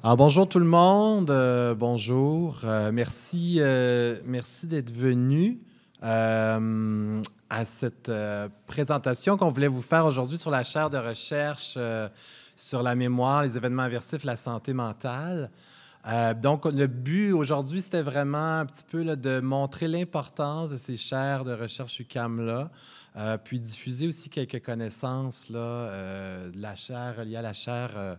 Alors, bonjour tout le monde, bonjour. Merci d'être venu à cette présentation qu'on voulait vous faire aujourd'hui sur la chaire de recherche sur la mémoire, les événements aversifs, la santé mentale. Donc, le but aujourd'hui, c'était vraiment un petit peu là, de montrer l'importance de ces chaires de recherche UQAM-là, puis diffuser aussi quelques connaissances là, de la chaire, liées à la chaire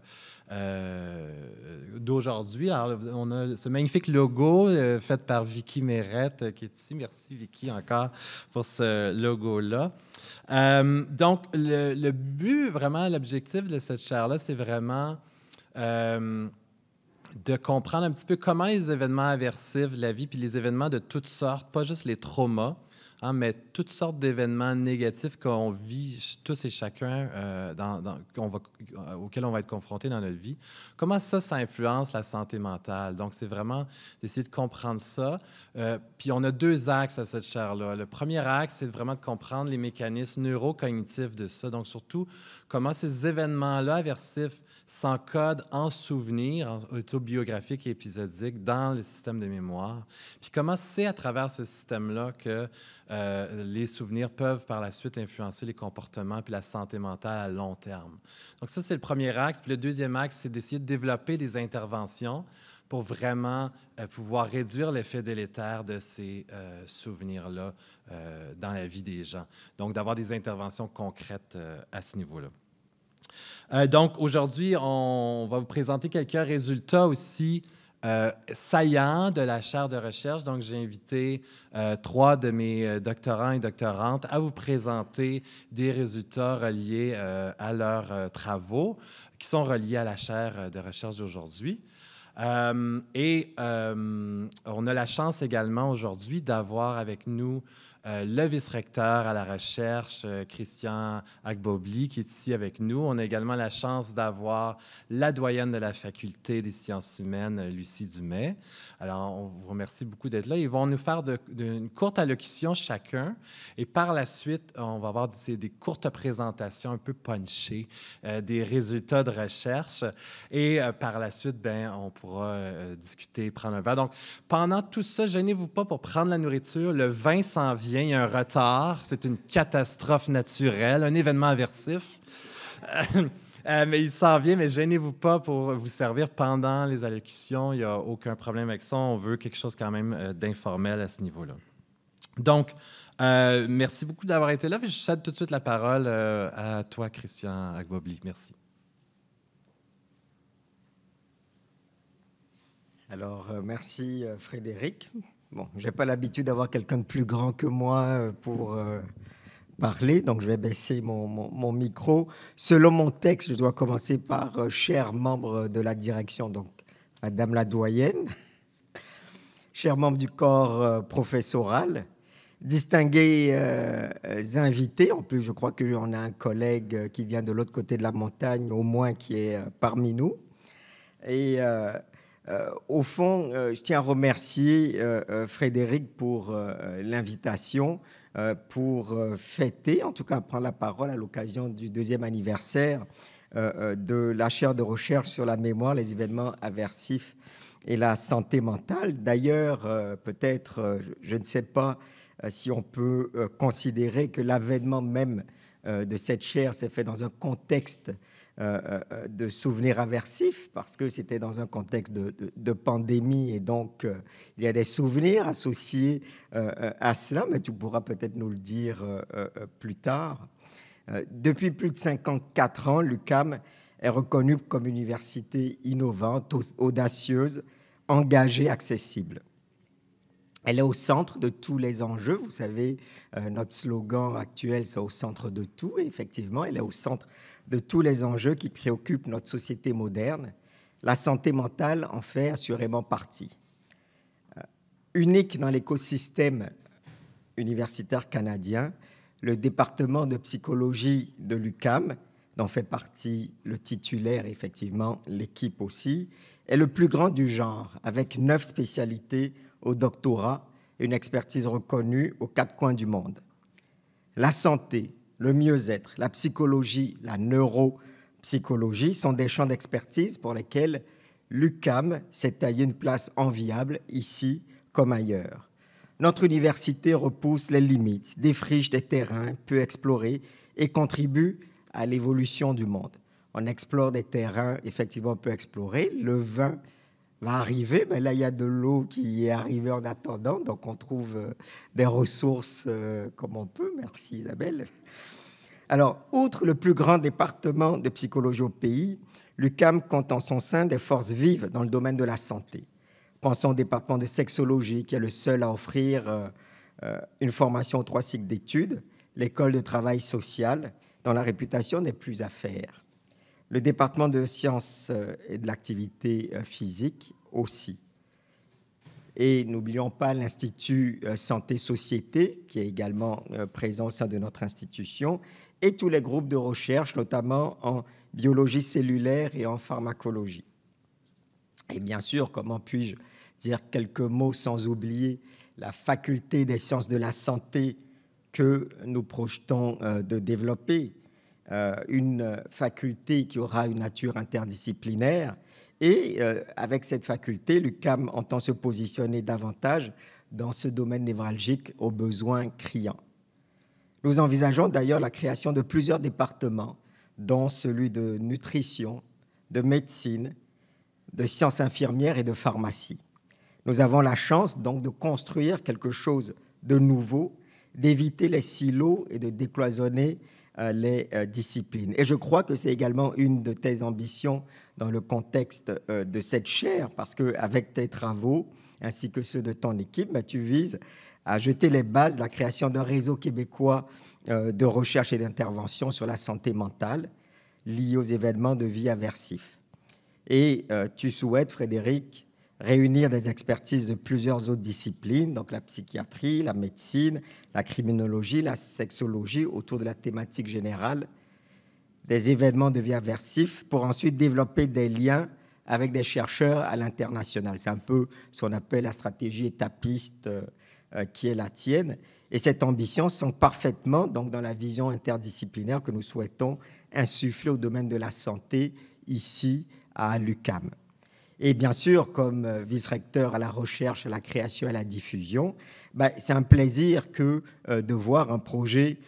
d'aujourd'hui. Alors, on a ce magnifique logo fait par Vicky Mérette qui est ici. Merci Vicky encore pour ce logo-là. Donc, le but, vraiment, l'objectif de cette chaire-là, c'est vraiment de comprendre un petit peu comment les événements aversifs de la vie, puis les événements de toutes sortes, pas juste les traumas, hein, mais toutes sortes d'événements négatifs qu'on vit tous et chacun, auxquels on va être confronté dans notre vie. Comment ça influence la santé mentale? Donc, c'est vraiment d'essayer de comprendre ça. Puis, on a deux axes à cette chaire-là. Le premier axe, c'est vraiment de comprendre les mécanismes neurocognitifs de ça. Donc, surtout, comment ces événements-là aversifs s'encodent en souvenirs autobiographiques et épisodiques dans le système de mémoire. Puis comment c'est à travers ce système-là que les souvenirs peuvent par la suite influencer les comportements puis la santé mentale à long terme. Donc ça, c'est le premier axe. Puis le deuxième axe, c'est d'essayer de développer des interventions pour vraiment pouvoir réduire l'effet délétère de ces souvenirs-là dans la vie des gens. Donc d'avoir des interventions concrètes à ce niveau-là. Donc, aujourd'hui, on va vous présenter quelques résultats aussi saillants de la chaire de recherche. Donc, j'ai invité trois de mes doctorants et doctorantes à vous présenter des résultats reliés à leurs travaux qui sont reliés à la chaire de recherche d'aujourd'hui. On a la chance également aujourd'hui d'avoir avec nous le vice-recteur à la recherche, Christian Agbobli, qui est ici avec nous. On a également la chance d'avoir la doyenne de la faculté des sciences humaines, Lucie Dumais. Alors, on vous remercie beaucoup d'être là. Ils vont nous faire une courte allocution chacun. Et par la suite, on va avoir des courtes présentations un peu punchées des résultats de recherche. Et par la suite, on pourra discuter, prendre un verre. Donc, pendant tout ça, gênez-vous pas pour prendre la nourriture. Le vin s'en vient. Il y a un retard. C'est une catastrophe naturelle, un événement aversif. Mais il s'en vient, mais gênez-vous pas pour vous servir pendant les allocutions. Il n'y a aucun problème avec ça. On veut quelque chose quand même d'informel à ce niveau-là. Donc, merci beaucoup d'avoir été là. Je cède tout de suite la parole à toi, Christian Agbobli. Merci. Alors, merci Frédéric. Bon, je n'ai pas l'habitude d'avoir quelqu'un de plus grand que moi pour parler, donc je vais baisser mon micro. Selon mon texte, je dois commencer par chers membres de la direction, donc Madame la doyenne, chers membres du corps professoral, distingués invités. En plus, je crois qu'on a un collègue qui vient de l'autre côté de la montagne, au moins, qui est parmi nous. Et au fond, je tiens à remercier Frédéric pour l'invitation, pour fêter, en tout cas prendre la parole à l'occasion du 2e anniversaire de la chaire de recherche sur la mémoire, les événements aversifs et la santé mentale. D'ailleurs, peut-être, je ne sais pas si on peut considérer que l'avènement même de cette chaire s'est fait dans un contexte de souvenirs aversifs, parce que c'était dans un contexte de pandémie, et donc il y a des souvenirs associés à cela, mais tu pourras peut-être nous le dire plus tard. Depuis plus de 54 ans, l'UQAM est reconnue comme université innovante, audacieuse, engagée, accessible. Elle est au centre de tous les enjeux. Vous savez, notre slogan actuel, c'est « au centre de tout ». Et effectivement, elle est au centre de tous les enjeux qui préoccupent notre société moderne. La santé mentale en fait assurément partie. Unique dans l'écosystème universitaire canadien, le département de psychologie de l'UQAM, dont fait partie le titulaire, effectivement, l'équipe aussi, est le plus grand du genre, avec 9 spécialités au doctorat et une expertise reconnue aux 4 coins du monde. La santé, le mieux-être, la psychologie, la neuropsychologie sont des champs d'expertise pour lesquels l'UQAM s'est taillé une place enviable ici comme ailleurs. Notre université repousse les limites, défriche des terrains peu explorés et contribue à l'évolution du monde. On explore des terrains effectivement peu explorés. Le vin va arriver, mais là, il y a de l'eau qui est arrivée en attendant, donc on trouve des ressources comme on peut. Merci Isabelle. Alors, outre le plus grand département de psychologie au pays, l'UQAM compte en son sein des forces vives dans le domaine de la santé. Pensons au département de sexologie, qui est le seul à offrir une formation aux 3 cycles d'études, l'école de travail social, dont la réputation n'est plus à faire. Le département de sciences et de l'activité physique aussi. Et n'oublions pas l'Institut Santé-Société, qui est également présent au sein de notre institution, et tous les groupes de recherche, notamment en biologie cellulaire et en pharmacologie. Et bien sûr, comment puis-je dire quelques mots sans oublier la faculté des sciences de la santé que nous projetons de développer, une faculté qui aura une nature interdisciplinaire. Et avec cette faculté, l'UQAM entend se positionner davantage dans ce domaine névralgique aux besoins criants. Nous envisageons d'ailleurs la création de plusieurs départements, dont celui de nutrition, de médecine, de sciences infirmières et de pharmacie. Nous avons la chance donc de construire quelque chose de nouveau, d'éviter les silos et de décloisonner les disciplines. Et je crois que c'est également une de tes ambitions dans le contexte de cette chaire, parce qu'avec tes travaux, ainsi que ceux de ton équipe, tu vises à jeter les bases de la création d'un réseau québécois de recherche et d'intervention sur la santé mentale liée aux événements de vie aversifs. Et tu souhaites, Frédéric, réunir des expertises de plusieurs autres disciplines, donc la psychiatrie, la médecine, la criminologie, la sexologie, autour de la thématique générale des événements de vie aversifs, pour ensuite développer des liens avec des chercheurs à l'international. C'est un peu ce qu'on appelle la stratégie étapiste qui est la tienne. Et cette ambition sont parfaitement donc, dans la vision interdisciplinaire que nous souhaitons insuffler au domaine de la santé ici à l'UQAM. Et bien sûr, comme vice-recteur à la recherche, à la création et à la diffusion, c'est un plaisir que de voir un projet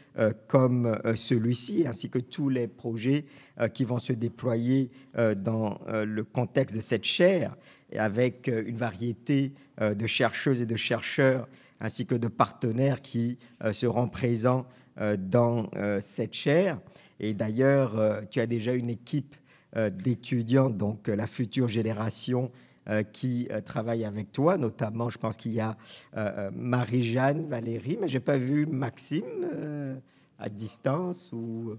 comme celui-ci, ainsi que tous les projets qui vont se déployer dans le contexte de cette chaire, et avec une variété de chercheuses et de chercheurs, ainsi que de partenaires qui seront présents dans cette chaire. Et d'ailleurs, tu as déjà une équipe d'étudiants, donc la future génération qui travaille avec toi, notamment, je pense qu'il y a Marie-Jeanne, Valérie, mais je n'ai pas vu Maxime à distance, ou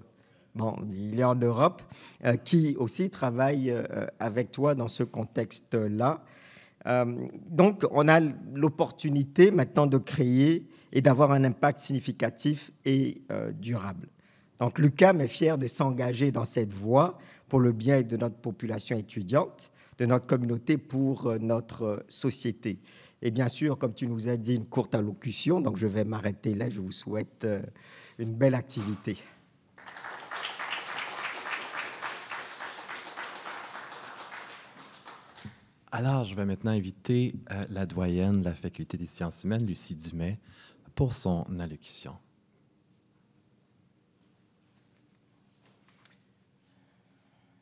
bon, il est en Europe, qui aussi travaille avec toi dans ce contexte-là. Donc, on a l'opportunité maintenant de créer et d'avoir un impact significatif et durable. Donc, l'UQAM est fier de s'engager dans cette voie pour le bien de notre population étudiante, de notre communauté, pour notre société. Et bien sûr, comme tu nous as dit, une courte allocution, donc je vais m'arrêter là. Je vous souhaite une belle activité. Alors, je vais maintenant inviter la doyenne de la Faculté des sciences humaines, Lucie Dumais, pour son allocution.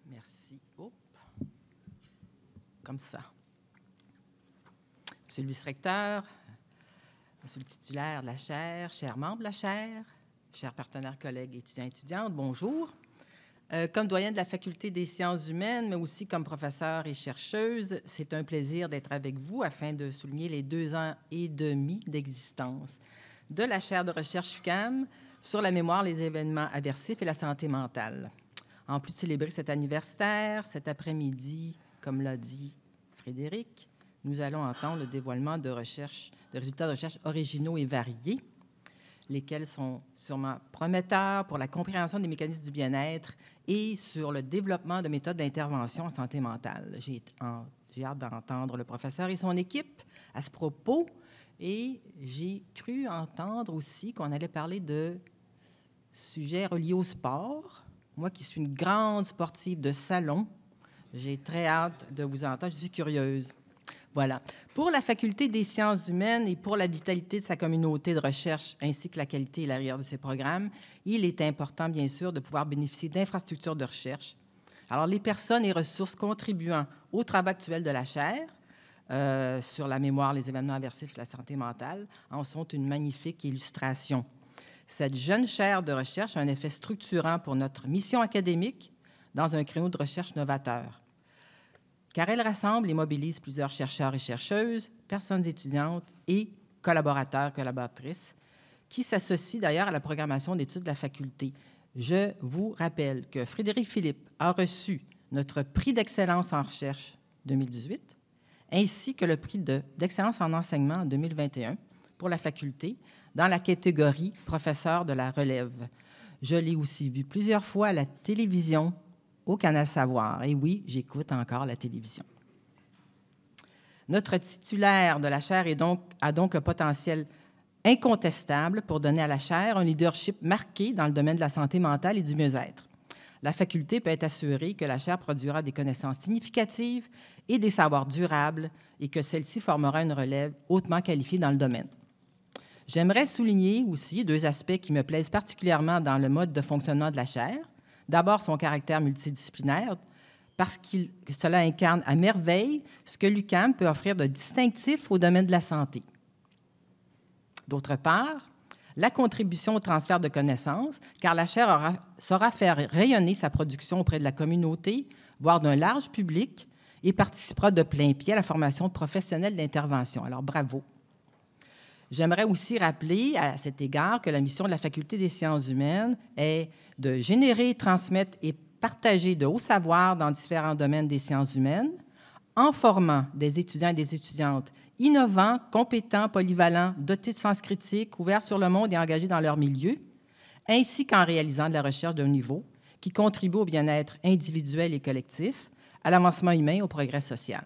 Merci. Oh. Comme ça. Monsieur le vice-recteur, monsieur le titulaire de la chaire, chers membres de la chaire, chers partenaires, collègues, étudiants et étudiantes, bonjour. Comme doyenne de la Faculté des sciences humaines, mais aussi comme professeure et chercheuse, c'est un plaisir d'être avec vous afin de souligner les 2 ans et demi d'existence de la chaire de recherche UQAM sur la mémoire, les événements aversifs et la santé mentale. En plus de célébrer cet anniversaire, cet après-midi, comme l'a dit Frédéric, nous allons entendre le dévoilement de résultats de recherche originaux et variés, lesquels sont sûrement prometteurs pour la compréhension des mécanismes du bien-être et sur le développement de méthodes d'intervention en santé mentale. J'ai hâte d'entendre le professeur et son équipe à ce propos, et j'ai cru entendre aussi qu'on allait parler de sujets reliés au sport. Moi qui suis une grande sportive de salon, J'ai très hâte de vous entendre. Je suis curieuse. Voilà. Pour la Faculté des sciences humaines et pour la vitalité de sa communauté de recherche, ainsi que la qualité et la rigueur de ses programmes, il est important, bien sûr, de pouvoir bénéficier d'infrastructures de recherche. Alors, les personnes et ressources contribuant au travail actuel de la chaire sur la mémoire, les événements aversifs, la santé mentale, en sont une magnifique illustration. Cette jeune chaire de recherche a un effet structurant pour notre mission académique dans un créneau de recherche novateur, car elle rassemble et mobilise plusieurs chercheurs et chercheuses, personnes étudiantes et collaborateurs, collaboratrices, qui s'associent d'ailleurs à la programmation d'études de la faculté. Je vous rappelle que Frédéric Philippe a reçu notre prix d'excellence en recherche 2018, ainsi que le prix d'excellence en enseignement en 2021 pour la faculté, dans la catégorie professeur de la relève. Je l'ai aussi vu plusieurs fois à la télévision au Canal Savoir. Et oui, j'écoute encore la télévision. Notre titulaire de la chaire a donc le potentiel incontestable pour donner à la chaire un leadership marqué dans le domaine de la santé mentale et du mieux-être. La faculté peut être assurée que la chaire produira des connaissances significatives et des savoirs durables et que celle-ci formera une relève hautement qualifiée dans le domaine. J'aimerais souligner aussi deux aspects qui me plaisent particulièrement dans le mode de fonctionnement de la chaire. D'abord, son caractère multidisciplinaire, parce que cela incarne à merveille ce que l'UQAM peut offrir de distinctif au domaine de la santé. D'autre part, la contribution au transfert de connaissances, car la chaire saura faire rayonner sa production auprès de la communauté, voire d'un large public, et participera de plein pied à la formation de professionnels d'intervention. Alors, bravo. J'aimerais aussi rappeler à cet égard que la mission de la Faculté des sciences humaines est de générer, transmettre et partager de hauts savoirs dans différents domaines des sciences humaines, en formant des étudiants et des étudiantes innovants, compétents, polyvalents, dotés de sens critique, ouverts sur le monde et engagés dans leur milieu, ainsi qu'en réalisant de la recherche de haut niveau qui contribue au bien-être individuel et collectif, à l'avancement humain et au progrès social.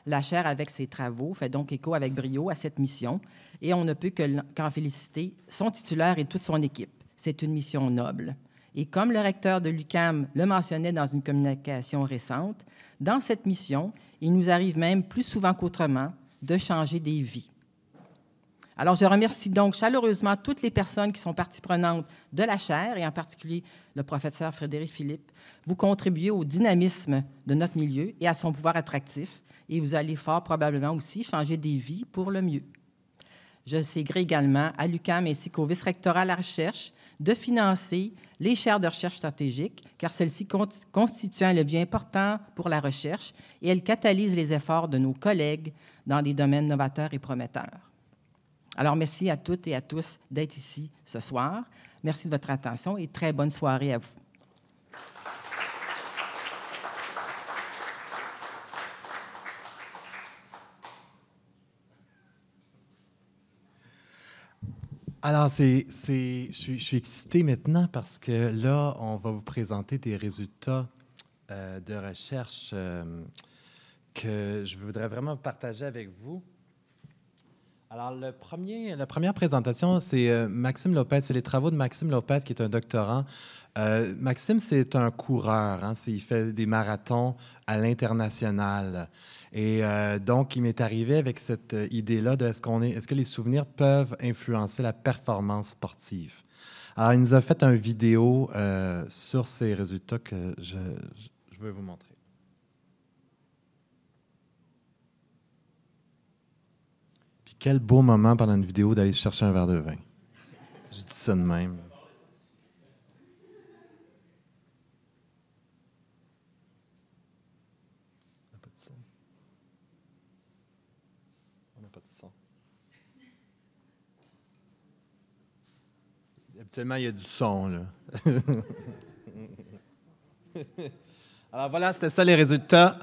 La chaire, avec ses travaux, fait donc écho avec brio à cette mission et on ne peut qu'en féliciter son titulaire et toute son équipe. C'est une mission noble. Et comme le recteur de l'UQAM le mentionnait dans une communication récente, dans cette mission, il nous arrive même plus souvent qu'autrement de changer des vies. Alors, je remercie donc chaleureusement toutes les personnes qui sont parties prenantes de la chaire, et en particulier le professeur Frédéric Philippe. Vous contribuez au dynamisme de notre milieu et à son pouvoir attractif, et vous allez fort probablement aussi changer des vies pour le mieux. Je ségré également à l'UQAM ainsi qu'au vice-rectorat à la recherche de financer les chaires de recherche stratégique, car celles-ci constituent un levier important pour la recherche et elles catalysent les efforts de nos collègues dans des domaines novateurs et prometteurs. Alors, merci à toutes et à tous d'être ici ce soir. Merci de votre attention et très bonne soirée à vous. Alors, je suis excité maintenant parce que là, on va vous présenter des résultats de recherche que je voudrais vraiment partager avec vous. Alors, la première présentation, c'est Maxime Lopez. C'est les travaux de Maxime Lopez, qui est un doctorant. Maxime, c'est un coureur. Hein, il fait des marathons à l'international. Et donc, il m'est arrivé avec cette idée-là de est-ce que les souvenirs peuvent influencer la performance sportive. Alors, il nous a fait une vidéo sur ces résultats que je veux vous montrer. Puis quel beau moment pendant une vidéo d'aller chercher un verre de vin. Je dis ça de même. Habituellement, il y a du son, là. Alors voilà, c'était ça les résultats.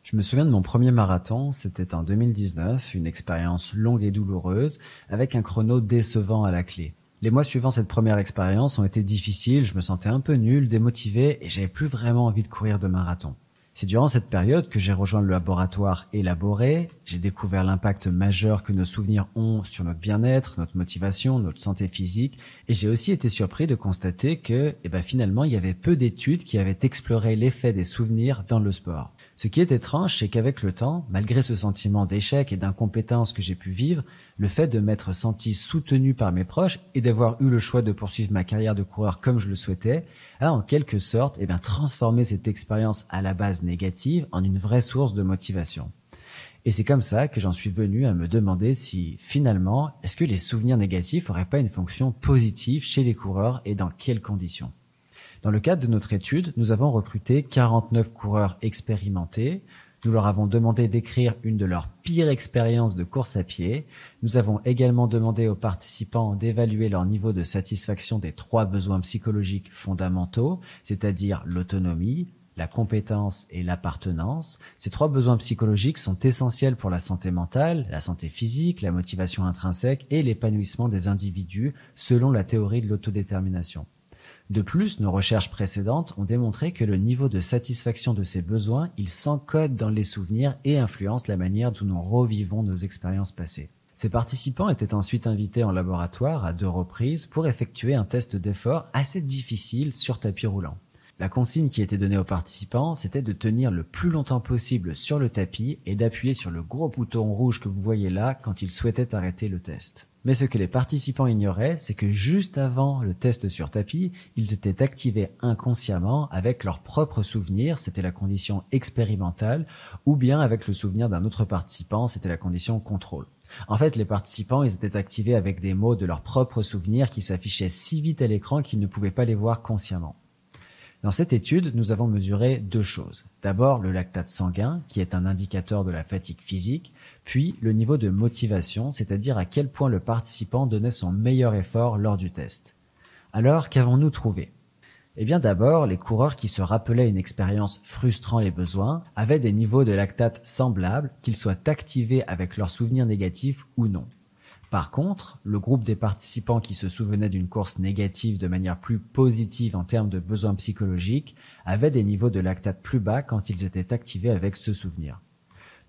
Je me souviens de mon premier marathon, c'était en 2019, une expérience longue et douloureuse, avec un chrono décevant à la clé. Les mois suivant cette première expérience ont été difficiles, je me sentais un peu nul, démotivé et j'avais plus vraiment envie de courir de marathon. C'est durant cette période que j'ai rejoint le laboratoire Élaboré. J'ai découvert l'impact majeur que nos souvenirs ont sur notre bien-être, notre motivation, notre santé physique. Et j'ai aussi été surpris de constater que, finalement, il y avait peu d'études qui avaient exploré l'effet des souvenirs dans le sport. Ce qui est étrange, c'est qu'avec le temps, malgré ce sentiment d'échec et d'incompétence que j'ai pu vivre, le fait de m'être senti soutenu par mes proches et d'avoir eu le choix de poursuivre ma carrière de coureur comme je le souhaitais, a en quelque sorte transformé cette expérience à la base négative en une vraie source de motivation. Et c'est comme ça que j'en suis venu à me demander si, finalement, est-ce que les souvenirs négatifs n'auraient pas une fonction positive chez les coureurs et dans quelles conditions ? Dans le cadre de notre étude, nous avons recruté 49 coureurs expérimentés. Nous leur avons demandé d'écrire une de leurs pires expériences de course à pied. Nous avons également demandé aux participants d'évaluer leur niveau de satisfaction des 3 besoins psychologiques fondamentaux, c'est-à-dire l'autonomie, la compétence et l'appartenance. Ces 3 besoins psychologiques sont essentiels pour la santé mentale, la santé physique, la motivation intrinsèque et l'épanouissement des individus selon la théorie de l'autodétermination. De plus, nos recherches précédentes ont démontré que le niveau de satisfaction de ces besoins, il s'encode dans les souvenirs et influence la manière dont nous revivons nos expériences passées. Ces participants étaient ensuite invités en laboratoire à 2 reprises pour effectuer un test d'effort assez difficile sur tapis roulant. La consigne qui était donnée aux participants, c'était de tenir le plus longtemps possible sur le tapis et d'appuyer sur le gros bouton rouge que vous voyez là quand ils souhaitaient arrêter le test. Mais ce que les participants ignoraient, c'est que juste avant le test sur tapis, ils étaient activés inconsciemment avec leurs propres souvenirs, c'était la condition expérimentale, ou bien avec le souvenir d'un autre participant, c'était la condition contrôle. En fait, les participants, ils étaient activés avec des mots de leurs propres souvenirs qui s'affichaient si vite à l'écran qu'ils ne pouvaient pas les voir consciemment. Dans cette étude, nous avons mesuré 2 choses. D'abord, le lactate sanguin, qui est un indicateur de la fatigue physique, puis le niveau de motivation, c'est-à-dire à quel point le participant donnait son meilleur effort lors du test. Alors, qu'avons-nous trouvé ? D'abord, les coureurs qui se rappelaient une expérience frustrant les besoins avaient des niveaux de lactate semblables, qu'ils soient activés avec leurs souvenirs négatifs ou non. Par contre, le groupe des participants qui se souvenaient d'une course négative de manière plus positive en termes de besoins psychologiques avait des niveaux de lactate plus bas quand ils étaient activés avec ce souvenir.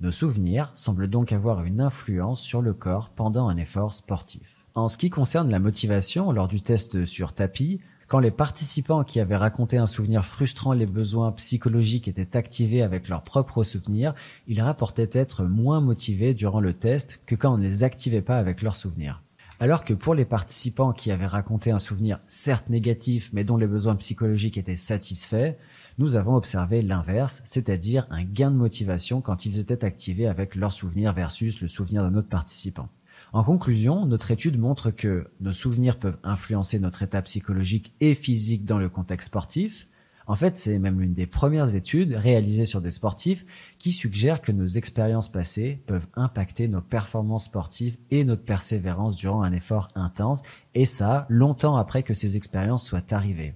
Nos souvenirs semblent donc avoir une influence sur le corps pendant un effort sportif. En ce qui concerne la motivation lors du test sur tapis, quand les participants qui avaient raconté un souvenir frustrant les besoins psychologiques étaient activés avec leurs propres souvenirs, ils rapportaient être moins motivés durant le test que quand on ne les activait pas avec leurs souvenirs. Alors que pour les participants qui avaient raconté un souvenir certes négatif mais dont les besoins psychologiques étaient satisfaits, nous avons observé l'inverse, c'est-à-dire un gain de motivation quand ils étaient activés avec leurs souvenirs versus le souvenir d'un autre participant. En conclusion, notre étude montre que nos souvenirs peuvent influencer notre état psychologique et physique dans le contexte sportif. En fait, c'est même l'une des premières études réalisées sur des sportifs qui suggère que nos expériences passées peuvent impacter nos performances sportives et notre persévérance durant un effort intense, et ça, longtemps après que ces expériences soient arrivées.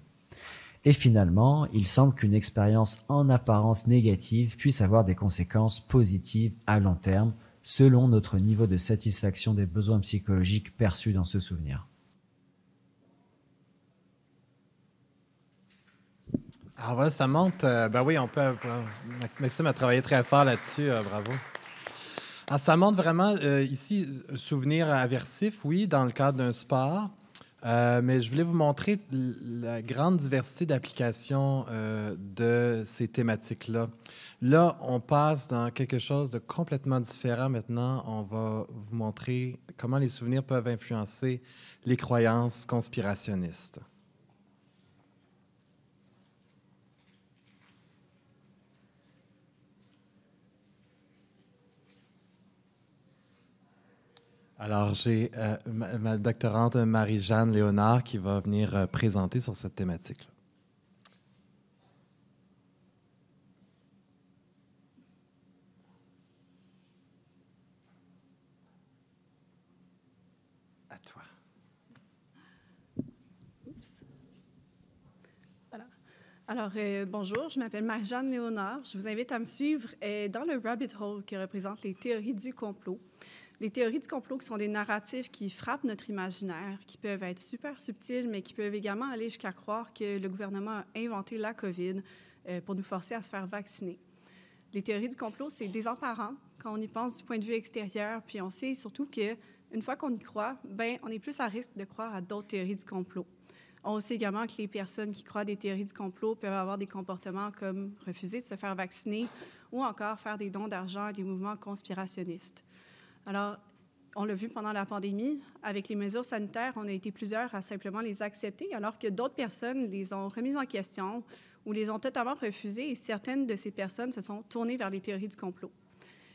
Et finalement, il semble qu'une expérience en apparence négative puisse avoir des conséquences positives à long terme, selon notre niveau de satisfaction des besoins psychologiques perçus dans ce souvenir. Alors voilà, ça montre, on peut, Maxime a travaillé très fort là-dessus, bravo. Alors ça montre vraiment, ici, souvenir aversif, oui, dans le cadre d'un sport, mais je voulais vous montrer la grande diversité d'applications de ces thématiques-là. Là, on passe dans quelque chose de complètement différent maintenant. On va vous montrer comment les souvenirs peuvent influencer les croyances conspirationnistes. Alors, j'ai ma doctorante Marie-Jeanne Léonard qui va venir présenter sur cette thématique-là. À toi. Voilà. Alors, bonjour, je m'appelle Marie-Jeanne Léonard. Je vous invite à me suivre dans le rabbit hole qui représente les théories du complot. Les théories du complot qui sont des narratifs qui frappent notre imaginaire, qui peuvent être super subtils, mais qui peuvent également aller jusqu'à croire que le gouvernement a inventé la COVID pour nous forcer à se faire vacciner. Les théories du complot, c'est désemparant quand on y pense du point de vue extérieur, puis on sait surtout qu'une fois qu'on y croit, ben, on est plus à risque de croire à d'autres théories du complot. On sait également que les personnes qui croient à des théories du complot peuvent avoir des comportements comme refuser de se faire vacciner ou encore faire des dons d'argent à des mouvements conspirationnistes. Alors, on l'a vu pendant la pandémie, avec les mesures sanitaires, on a été plusieurs à simplement les accepter, alors que d'autres personnes les ont remises en question ou les ont totalement refusées, et certaines de ces personnes se sont tournées vers les théories du complot.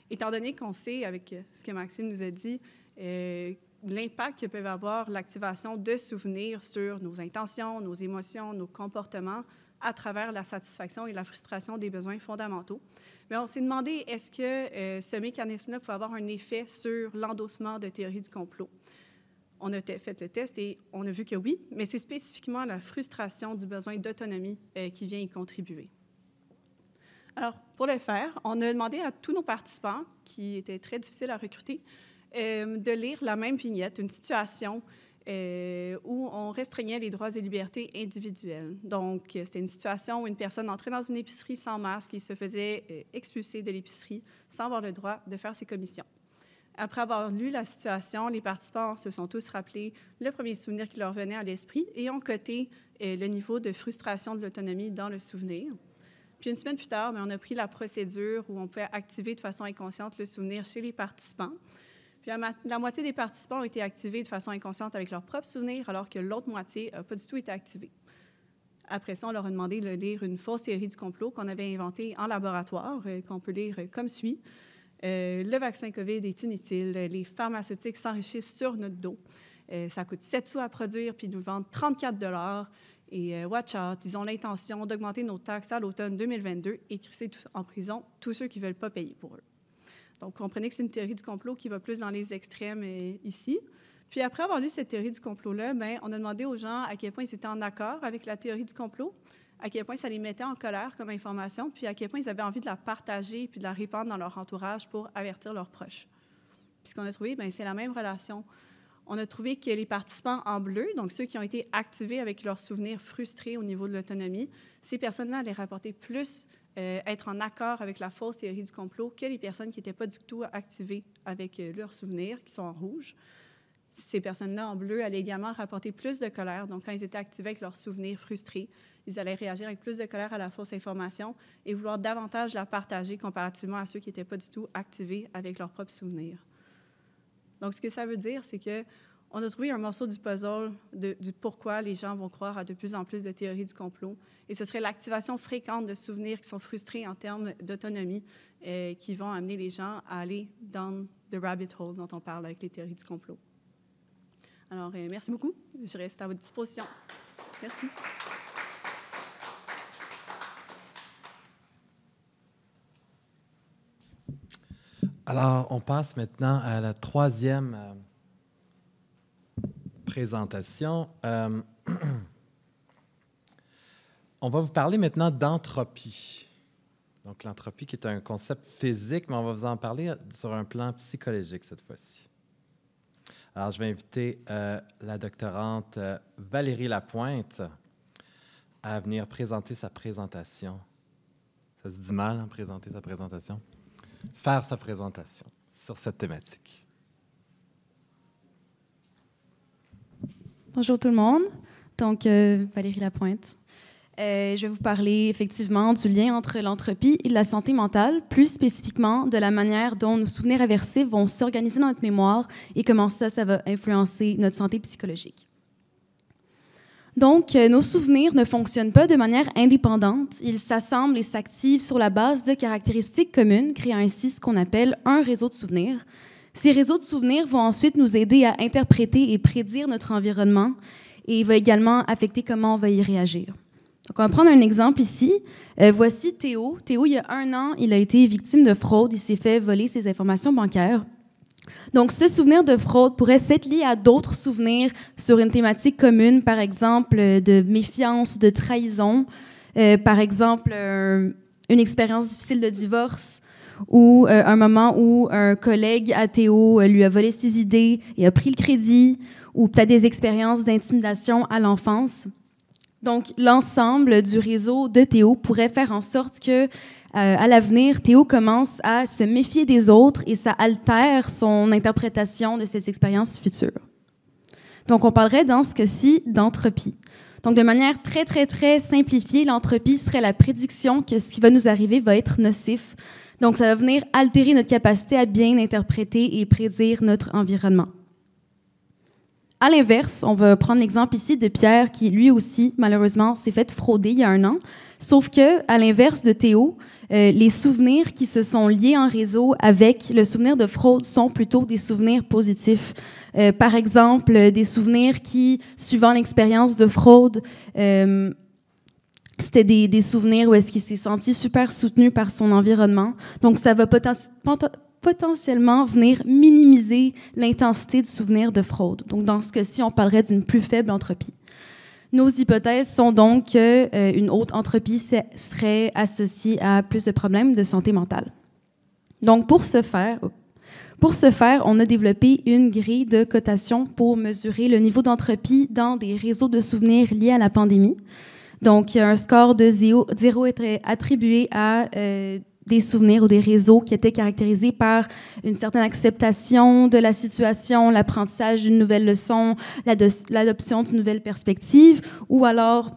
Étant donné qu'on sait, avec ce que Maxime nous a dit, l'impact que peut avoir l'activation de souvenirs sur nos intentions, nos émotions, nos comportements, à travers la satisfaction et la frustration des besoins fondamentaux. Mais on s'est demandé, est-ce que ce mécanisme-là peut avoir un effet sur l'endossement de théories du complot? On a fait le test et on a vu que oui, mais c'est spécifiquement la frustration du besoin d'autonomie qui vient y contribuer. Alors, pour le faire, on a demandé à tous nos participants, qui étaient très difficiles à recruter, de lire la même vignette, une situation où on restreignait les droits et libertés individuelles. Donc, c'était une situation où une personne entrait dans une épicerie sans masque et se faisait expulser de l'épicerie sans avoir le droit de faire ses commissions. Après avoir lu la situation, les participants se sont tous rappelés le premier souvenir qui leur venait à l'esprit et ont coté le niveau de frustration de l'autonomie dans le souvenir. Puis une semaine plus tard, on a pris la procédure où on pouvait activer de façon inconsciente le souvenir chez les participants. Puis la moitié des participants ont été activés de façon inconsciente avec leurs propres souvenirs, alors que l'autre moitié n'a pas du tout été activée. Après ça, on leur a demandé de lire une fausse théorie du complot qu'on avait inventée en laboratoire, qu'on peut lire comme suit. Le vaccin COVID est inutile, les pharmaceutiques s'enrichissent sur notre dos. Ça coûte 7 sous à produire, puis ils nous vendent 34 $. Et watch out, ils ont l'intention d'augmenter nos taxes à l'automne 2022 et crisser en prison tous ceux qui ne veulent pas payer pour eux. Donc, comprenez que c'est une théorie du complot qui va plus dans les extrêmes ici. Puis après avoir lu cette théorie du complot-là, on a demandé aux gens à quel point ils étaient en accord avec la théorie du complot, à quel point ça les mettait en colère comme information, puis à quel point ils avaient envie de la partager puis de la répandre dans leur entourage pour avertir leurs proches. Puis ce qu'on a trouvé, c'est la même relation. On a trouvé que les participants en bleu, donc ceux qui ont été activés avec leurs souvenirs frustrés au niveau de l'autonomie, ces personnes-là allaient rapporter plus être en accord avec la fausse théorie du complot que les personnes qui n'étaient pas du tout activées avec leurs souvenirs, qui sont en rouge. Ces personnes-là en bleu allaient également rapporter plus de colère. Donc, quand ils étaient activés avec leurs souvenirs frustrés, ils allaient réagir avec plus de colère à la fausse information et vouloir davantage la partager comparativement à ceux qui n'étaient pas du tout activés avec leurs propres souvenirs. Donc, ce que ça veut dire, c'est qu'on a trouvé un morceau du puzzle du pourquoi les gens vont croire à de plus en plus de théories du complot. Et ce serait l'activation fréquente de souvenirs qui sont frustrés en termes d'autonomie qui vont amener les gens à aller dans the rabbit hole dont on parle avec les théories du complot. Alors, merci beaucoup. Je reste à votre disposition. Merci. Alors, on passe maintenant à la troisième présentation. On va vous parler maintenant d'entropie. Donc, l'entropie qui est un concept physique, mais on va vous en parler sur un plan psychologique cette fois-ci. Alors, je vais inviter la doctorante Valérie Lapointe à venir présenter sa présentation. Ça se dit mal, hein, présenter sa présentation? Faire sa présentation sur cette thématique. Bonjour tout le monde. Donc, Valérie Lapointe. Je vais vous parler effectivement du lien entre l'entropie et la santé mentale, plus spécifiquement de la manière dont nos souvenirs aversifs vont s'organiser dans notre mémoire et comment ça va influencer notre santé psychologique. Donc, nos souvenirs ne fonctionnent pas de manière indépendante. Ils s'assemblent et s'activent sur la base de caractéristiques communes, créant ainsi ce qu'on appelle un réseau de souvenirs. Ces réseaux de souvenirs vont ensuite nous aider à interpréter et prédire notre environnement et il va également affecter comment on va y réagir. Donc, on va prendre un exemple ici. Voici Théo. Théo, il y a 1 an, il a été victime de fraude. Il s'est fait voler ses informations bancaires. Donc, ce souvenir de fraude pourrait s'être lié à d'autres souvenirs sur une thématique commune, par exemple de méfiance, de trahison, par exemple une expérience difficile de divorce ou un moment où un collègue à Théo lui a volé ses idées et a pris le crédit, ou peut-être des expériences d'intimidation à l'enfance. Donc, l'ensemble du réseau de Théo pourrait faire en sorte que, à l'avenir, Théo commence à se méfier des autres et ça altère son interprétation de ses expériences futures. Donc, on parlerait dans ce cas-ci d'entropie. Donc, de manière très, très, très simplifiée, l'entropie serait la prédiction que ce qui va nous arriver va être nocif. Donc, ça va venir altérer notre capacité à bien interpréter et prédire notre environnement. À l'inverse, on va prendre l'exemple ici de Pierre qui, lui aussi, malheureusement, s'est fait frauder il y a 1 an. Sauf que, à l'inverse de Théo, les souvenirs qui se sont liés en réseau avec le souvenir de fraude sont plutôt des souvenirs positifs. Par exemple, des souvenirs qui, suivant l'expérience de fraude, c'était des souvenirs où est-ce qu'il s'est senti super soutenu par son environnement. Donc, ça va potentiellement venir minimiser l'intensité du souvenir de fraude. Donc, dans ce cas-ci, on parlerait d'une plus faible entropie. Nos hypothèses sont donc qu'une haute entropie serait associée à plus de problèmes de santé mentale. Donc, pour ce faire, on a développé une grille de cotation pour mesurer le niveau d'entropie dans des réseaux de souvenirs liés à la pandémie. Donc, un score de 0 était attribué à des souvenirs ou des réseaux qui étaient caractérisés par une certaine acceptation de la situation, l'apprentissage d'une nouvelle leçon, l'adoption d'une nouvelle perspective, ou alors,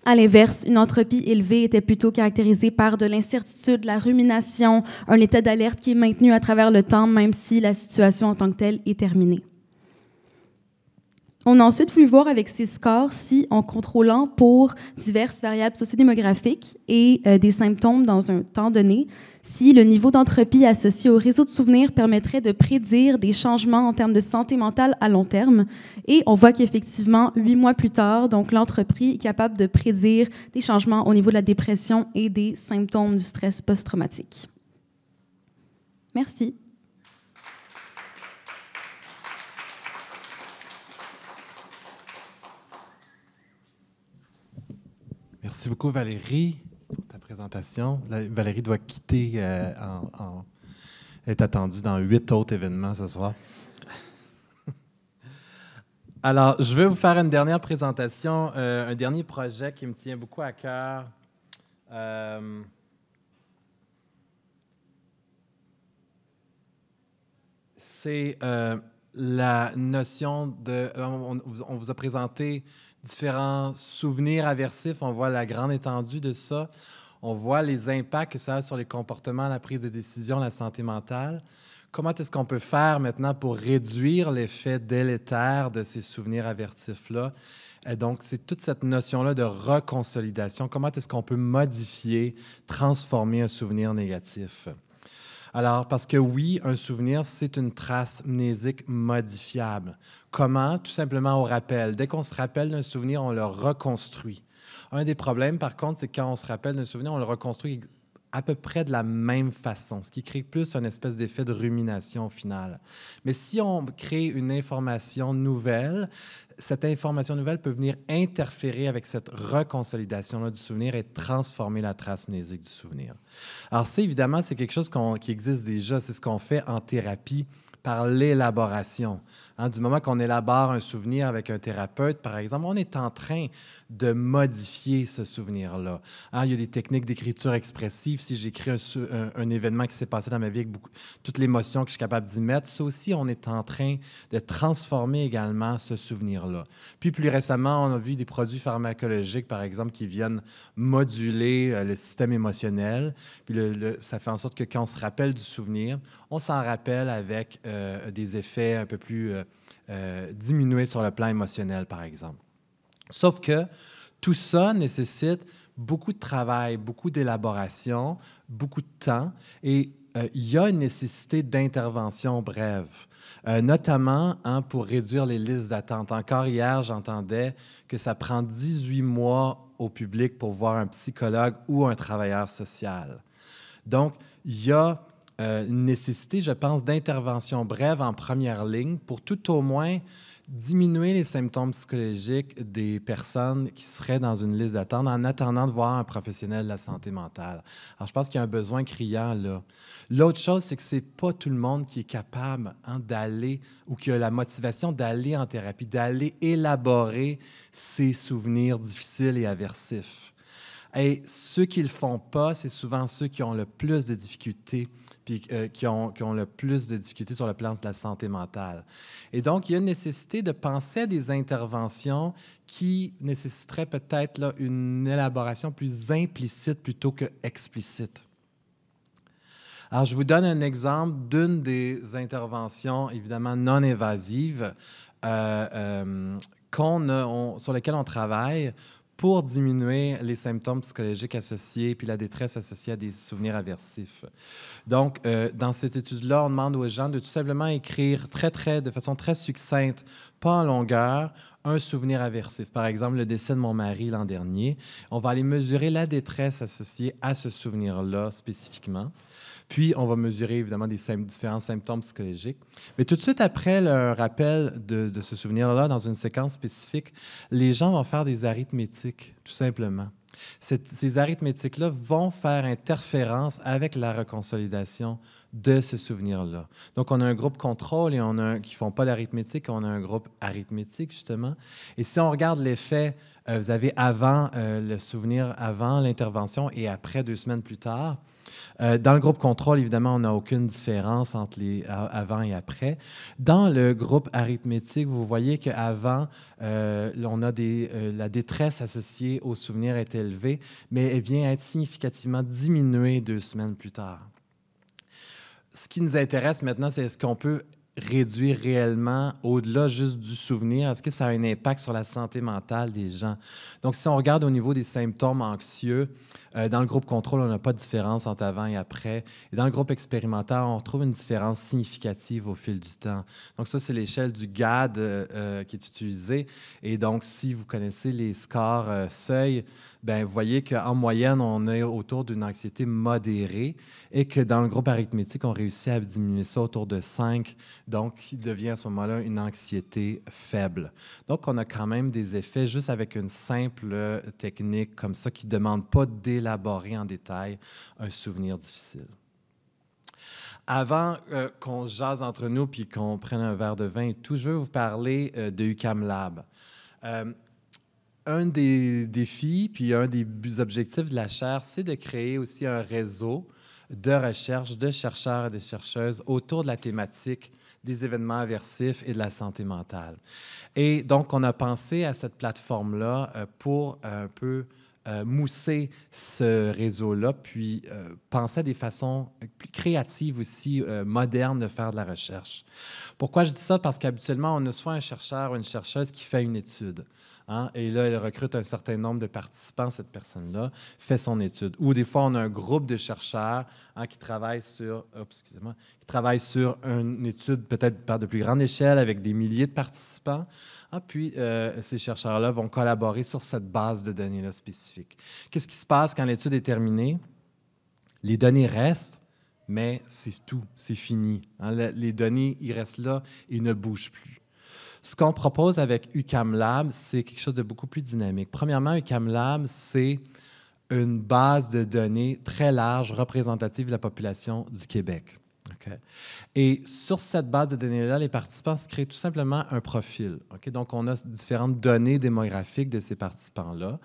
à l'inverse, une entropie élevée était plutôt caractérisée par de l'incertitude, la rumination, un état d'alerte qui est maintenu à travers le temps, même si la situation en tant que telle est terminée. On a ensuite voulu voir avec ces scores si, en contrôlant pour diverses variables sociodémographiques et des symptômes dans un temps donné, si le niveau d'entropie associé au réseau de souvenirs permettrait de prédire des changements en termes de santé mentale à long terme. Et on voit qu'effectivement, 8 mois plus tard, donc l'entropie est capable de prédire des changements au niveau de la dépression et des symptômes du stress post-traumatique. Merci. Merci beaucoup, Valérie, pour ta présentation. Valérie doit quitter, elle est attendue dans 8 autres événements ce soir. Alors, je vais vous faire une dernière présentation, un dernier projet qui me tient beaucoup à cœur. C'est la notion de... On vous a présenté différents souvenirs aversifs. On voit la grande étendue de ça. On voit les impacts que ça a sur les comportements, la prise de décision, la santé mentale. Comment est-ce qu'on peut faire maintenant pour réduire l'effet délétère de ces souvenirs aversifs-là? Et donc, c'est toute cette notion-là de reconsolidation. Comment est-ce qu'on peut modifier, transformer un souvenir négatif? Alors, parce que oui, un souvenir, c'est une trace mnésique modifiable. Comment? Tout simplement au rappel. Dès qu'on se rappelle d'un souvenir, on le reconstruit. Un des problèmes, par contre, c'est que quand on se rappelle d'un souvenir, on le reconstruit à peu près de la même façon, ce qui crée plus une espèce d'effet de rumination au final. Mais si on crée une information nouvelle, cette information nouvelle peut venir interférer avec cette reconsolidation-là du souvenir et transformer la trace mnésique du souvenir. Alors, évidemment, c'est quelque chose qui existe déjà. C'est ce qu'on fait en thérapie par l'élaboration. Du moment qu'on élabore un souvenir avec un thérapeute, par exemple, on est en train de modifier ce souvenir-là. Il y a des techniques d'écriture expressive. Si j'écris un événement qui s'est passé dans ma vie avec toute l'émotion que je suis capable d'y mettre, ça aussi, on est en train de transformer également ce souvenir-là. Puis, plus récemment, on a vu des produits pharmacologiques, par exemple, qui viennent moduler le système émotionnel. Puis, ça fait en sorte que quand on se rappelle du souvenir, on s'en rappelle avec des effets un peu plus diminués sur le plan émotionnel, par exemple. Sauf que tout ça nécessite beaucoup de travail, beaucoup d'élaboration, beaucoup de temps, et il y a une nécessité d'intervention brève, notamment pour réduire les listes d'attente. Encore hier, j'entendais que ça prend 18 mois au public pour voir un psychologue ou un travailleur social. Donc, il y a une nécessité, je pense, d'intervention brève en première ligne pour tout au moins diminuer les symptômes psychologiques des personnes qui seraient dans une liste d'attente en attendant de voir un professionnel de la santé mentale. Alors, je pense qu'il y a un besoin criant là. L'autre chose, c'est que ce n'est pas tout le monde qui est capable d'aller ou qui a la motivation d'aller en thérapie, d'aller élaborer ses souvenirs difficiles et aversifs. Et ceux qui ne le font pas, c'est souvent ceux qui ont le plus de difficultés puis qui ont le plus de difficultés sur le plan de la santé mentale. Et donc, il y a une nécessité de penser à des interventions qui nécessiteraient peut-être là, une élaboration plus implicite plutôt qu'explicite. Alors, je vous donne un exemple d'une des interventions, évidemment non évasives, sur lesquelles on travaille pour diminuer les symptômes psychologiques associés puis la détresse associée à des souvenirs aversifs. Donc, dans cette étude-là, on demande aux gens de tout simplement écrire de façon très succincte, pas en longueur, un souvenir aversif. Par exemple, le décès de mon mari l'an dernier. On va aller mesurer la détresse associée à ce souvenir-là spécifiquement. Puis, on va mesurer évidemment différents symptômes psychologiques. Mais tout de suite après le rappel de ce souvenir-là, dans une séquence spécifique, les gens vont faire des arithmétiques, tout simplement. Ces arithmétiques-là vont faire interférence avec la reconsolidation de ce souvenir-là. Donc, on a un groupe contrôle et qui ne font pas d'arithmétique, on a un groupe arithmétique, justement. Et si on regarde l'effet, vous avez le souvenir avant l'intervention et après 2 semaines plus tard. Dans le groupe contrôle, évidemment, on n'a aucune différence entre avant et après. Dans le groupe arithmétique, vous voyez qu'avant, on a la détresse associée au souvenir est élevée, mais elle vient être significativement diminuée 2 semaines plus tard. Ce qui nous intéresse maintenant, c'est est-ce qu'on peut réduire réellement au-delà juste du souvenir? Est-ce que ça a un impact sur la santé mentale des gens? Donc, si on regarde au niveau des symptômes anxieux, dans le groupe contrôle, on n'a pas de différence entre avant et après. Et dans le groupe expérimental, on retrouve une différence significative au fil du temps. Donc, ça, c'est l'échelle du GAD qui est utilisée. Et donc, si vous connaissez les scores seuil, bien, vous voyez qu'en moyenne, on est autour d'une anxiété modérée et que dans le groupe arithmétique, on réussit à diminuer ça autour de 5, donc qui devient à ce moment-là une anxiété faible. Donc, on a quand même des effets juste avec une simple technique comme ça qui ne demande pas d'élaborer en détail un souvenir difficile. Avant qu'on jase entre nous puis qu'on prenne un verre de vin et tout, je veux vous parler de UQAM Lab. Un des défis, puis un des objectifs de la chaire, c'est de créer aussi un réseau de recherche de chercheurs et de chercheuses autour de la thématique des événements aversifs et de la santé mentale. Et donc, on a pensé à cette plateforme-là pour un peu mousser ce réseau-là, puis penser à des façons plus créatives aussi, modernes de faire de la recherche. Pourquoi je dis ça? Parce qu'habituellement, on a soit un chercheur ou une chercheuse qui fait une étude. Hein? Et là, elle recrute un certain nombre de participants, cette personne-là, fait son étude. Ou des fois, on a un groupe de chercheurs qui travaillent sur une étude peut-être par de plus grande échelle avec des milliers de participants. Puis, ces chercheurs-là vont collaborer sur cette base de données-là spécifique. Qu'est-ce qui se passe quand l'étude est terminée? Les données restent, mais c'est tout, c'est fini. Hein? Les données, ils restent là et ne bougent plus. Ce qu'on propose avec UQAM Lab, c'est quelque chose de beaucoup plus dynamique. Premièrement, UQAM Lab, c'est une base de données très large, représentative de la population du Québec. Okay? Et sur cette base de données-là, les participants se créent tout simplement un profil. Okay? Donc, on a différentes données démographiques de ces participants-là.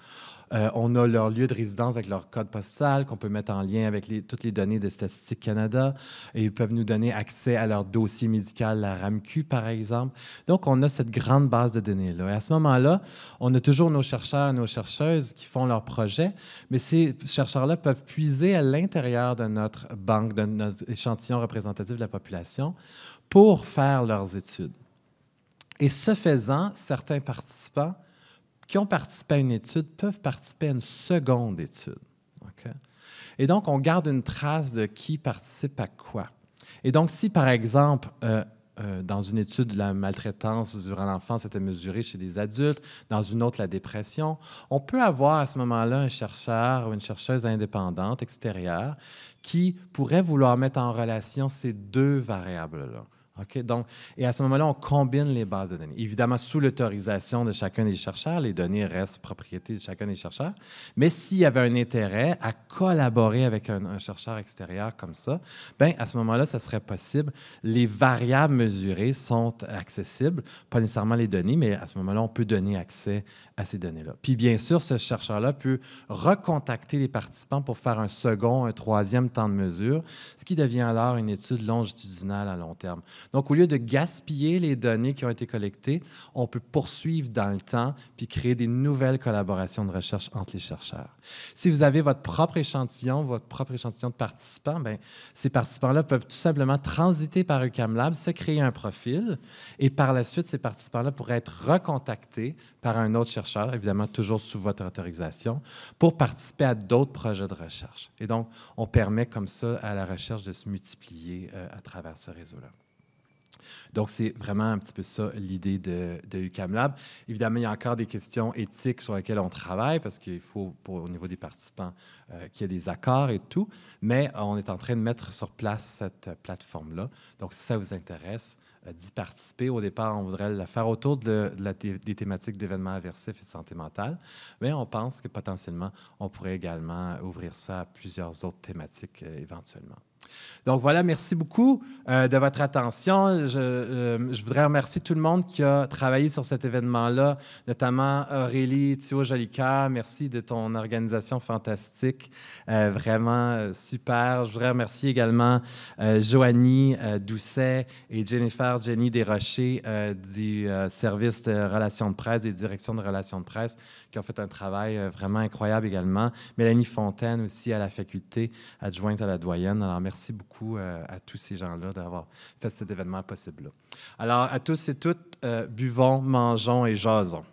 On a leur lieu de résidence avec leur code postal qu'on peut mettre en lien avec toutes les données de Statistique Canada. Et ils peuvent nous donner accès à leur dossier médical, la RAMQ, par exemple. Donc, on a cette grande base de données-là. Et à ce moment-là, on a toujours nos chercheurs et nos chercheuses qui font leurs projets, mais ces chercheurs-là peuvent puiser à l'intérieur de notre banque, de notre échantillon représentatif de la population pour faire leurs études. Et ce faisant, certains participants qui ont participé à une étude peuvent participer à une seconde étude. Okay? Et donc, on garde une trace de qui participe à quoi. Et donc, si, par exemple, dans une étude, la maltraitance durant l'enfance était mesurée chez des adultes, dans une autre, la dépression. On peut avoir à ce moment-là un chercheur ou une chercheuse indépendante, extérieure, qui pourrait vouloir mettre en relation ces deux variables-là. Okay? Donc, et à ce moment-là, on combine les bases de données. Évidemment, sous l'autorisation de chacun des chercheurs, les données restent propriété de chacun des chercheurs. Mais s'il y avait un intérêt à collaborer avec un chercheur extérieur comme ça, bien, à ce moment-là, ça serait possible. Les variables mesurées sont accessibles, pas nécessairement les données, mais à ce moment-là, on peut donner accès à ces données-là. Puis, bien sûr, ce chercheur-là peut recontacter les participants pour faire un second, un troisième temps de mesure, ce qui devient alors une étude longitudinale à long terme. Donc, au lieu de gaspiller les données qui ont été collectées, on peut poursuivre dans le temps puis créer des nouvelles collaborations de recherche entre les chercheurs. Si vous avez votre propre échantillon de participants, bien, ces participants-là peuvent tout simplement transiter par UQAM-Lab, se créer un profil et par la suite, ces participants-là pourraient être recontactés par un autre chercheur, évidemment toujours sous votre autorisation, pour participer à d'autres projets de recherche. Et donc, on permet comme ça à la recherche de se multiplier à travers ce réseau-là. Donc, c'est vraiment un petit peu ça l'idée de UQAM-Lab. Évidemment, il y a encore des questions éthiques sur lesquelles on travaille parce qu'il faut, au niveau des participants, qu'il y ait des accords et tout, mais on est en train de mettre sur place cette plateforme-là. Donc, si ça vous intéresse d'y participer, au départ, on voudrait la faire autour des thématiques d'événements aversifs et santé mentale, mais on pense que potentiellement, on pourrait également ouvrir ça à plusieurs autres thématiques éventuellement. Donc voilà, merci beaucoup de votre attention. Je voudrais remercier tout le monde qui a travaillé sur cet événement-là, notamment Aurélie Thiault-Jolicoeur. Merci de ton organisation fantastique, vraiment super. Je voudrais remercier également Joanie Doucet et Jenny Desrochers du service de relations de presse, des directions de relations de presse, qui ont fait un travail vraiment incroyable également. Mélanie Fontaine aussi à la faculté, adjointe à la doyenne. Alors, merci beaucoup à tous ces gens-là d'avoir fait cet événement possible. Alors, à tous et toutes, buvons, mangeons et jasons.